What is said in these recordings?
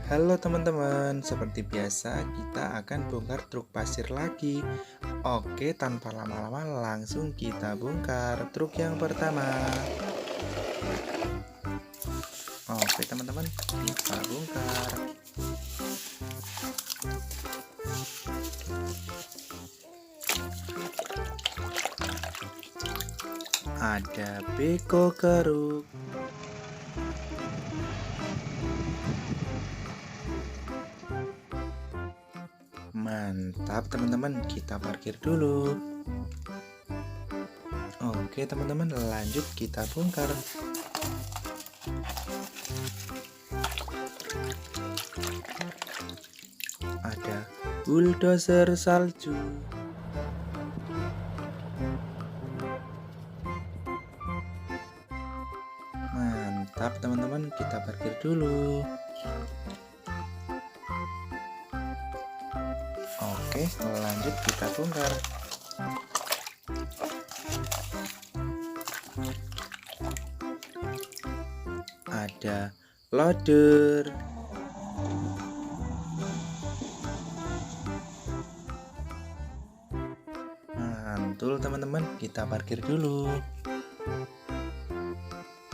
Halo teman-teman, seperti biasa kita akan bongkar truk pasir lagi. Oke, tanpa lama-lama langsung kita bongkar truk yang pertama. Oke teman-teman, kita bongkar. Ada beko keruk. Mantap teman-teman, kita parkir dulu. Oke teman-teman, lanjut kita bongkar. Ada bulldozer salju. Mantap teman-teman, kita parkir dulu. Oke, lanjut kita bongkar. Ada loader. Mantul teman-teman, kita parkir dulu.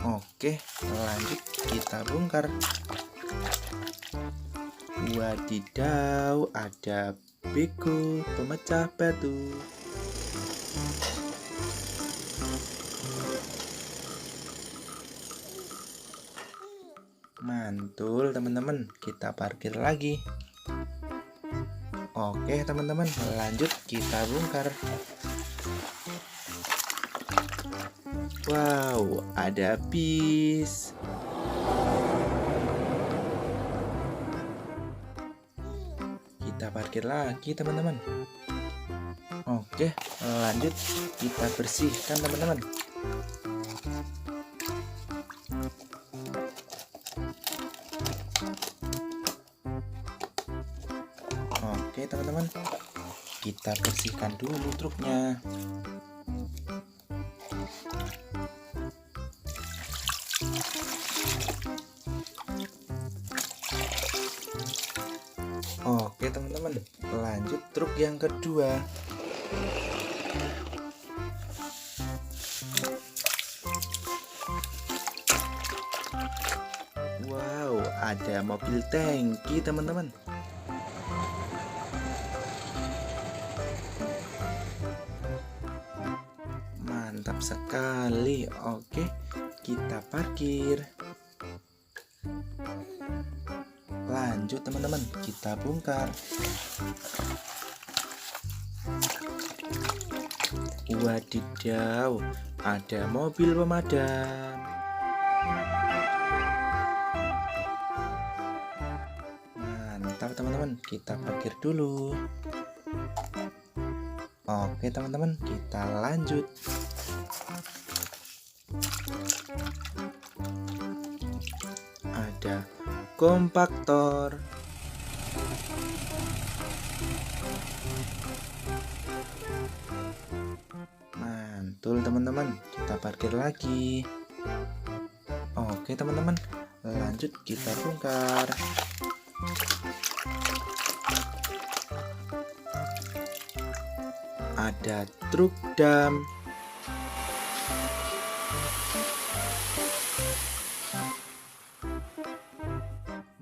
Oke, lanjut kita bongkar. Wadidaw, ada beko pemecah batu. Mantul teman-teman, kita parkir lagi. Oke teman-teman, lanjut kita bongkar. Wow, ada bis. Kita parkir lagi teman-teman. Oke, lanjut kita bersihkan teman-teman. Oke teman-teman, kita bersihkan dulu truknya. Oke teman-teman, lanjut truk yang kedua. Wow, ada mobil tangki teman-teman. Mantap sekali. Oke, kita parkir. Lanjut teman-teman, kita bongkar. Wadidaw, ada mobil pemadam. Mantap teman-teman, kita parkir dulu. Oke teman-teman, kita lanjut. Ada kompaktor. Mantul teman-teman, kita parkir lagi. Oke teman-teman, lanjut kita bongkar. Ada truk dam.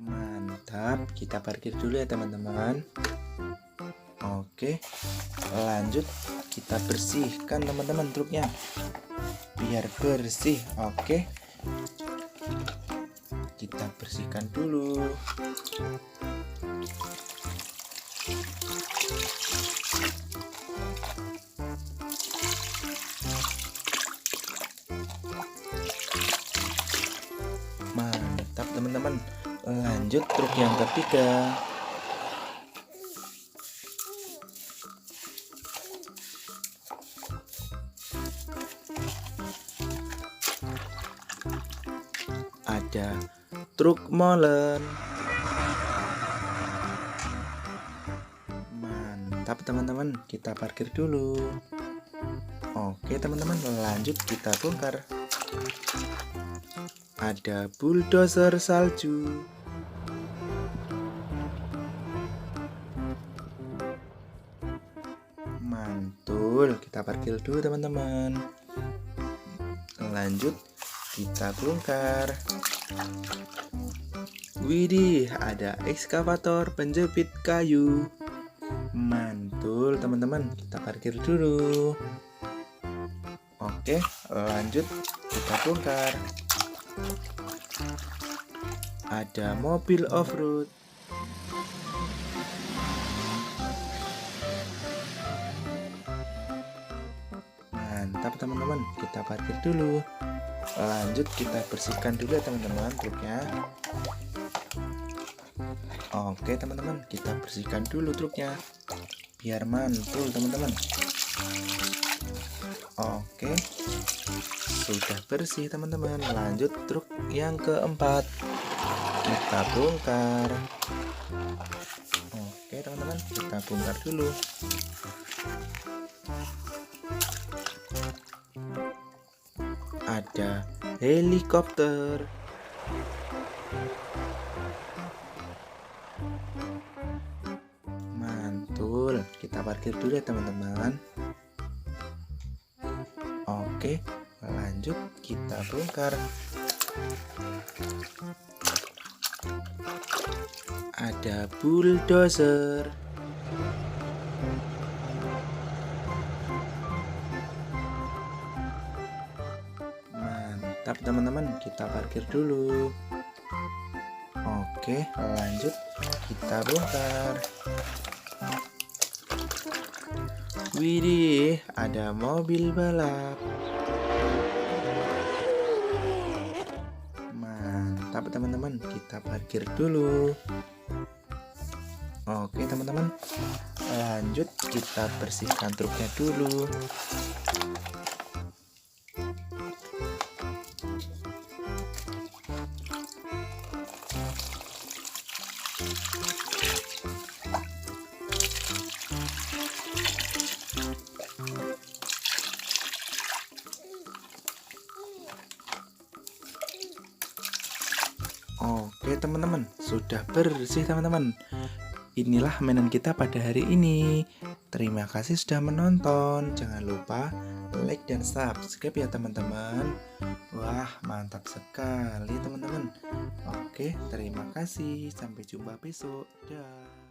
Mantap, kita parkir dulu ya teman-teman. Oke, lanjut kita bersihkan teman-teman truknya biar bersih. Oke, kita bersihkan dulu. Mantap teman-teman, lanjut truk yang ketiga. Ada truk molen. Mantap teman-teman, kita parkir dulu. Oke teman-teman, lanjut kita bongkar. Ada bulldozer salju. Mantul, kita parkir dulu teman-teman. Lanjut, kita bongkar. Widih, ada ekskavator penjepit kayu. Mantul teman-teman, kita parkir dulu. Oke, lanjut, kita bongkar. Ada mobil off-road. Mantap teman-teman, kita parkir dulu. Lanjut, kita bersihkan dulu ya teman-teman truknya. Oke teman-teman, kita bersihkan dulu truknya biar mantul teman-teman. Oke, sudah bersih teman-teman. Lanjut truk yang keempat, kita bongkar. Oke teman-teman, kita bongkar dulu. Ada helikopter. Mantul, kita parkir dulu ya teman-teman. Oke, lanjut kita bongkar. Ada bulldozer. Mantap teman-teman, kita parkir dulu. Oke, lanjut kita bongkar. Widih, ada mobil balap. Mantap teman-teman, kita parkir dulu. Oke teman-teman, lanjut kita bersihkan truknya dulu. Oke teman-teman, sudah bersih teman-teman. Inilah mainan kita pada hari ini. Terima kasih sudah menonton. Jangan lupa like dan subscribe ya teman-teman. Wah, mantap sekali teman-teman. Oke, terima kasih. Sampai jumpa besok. Dah.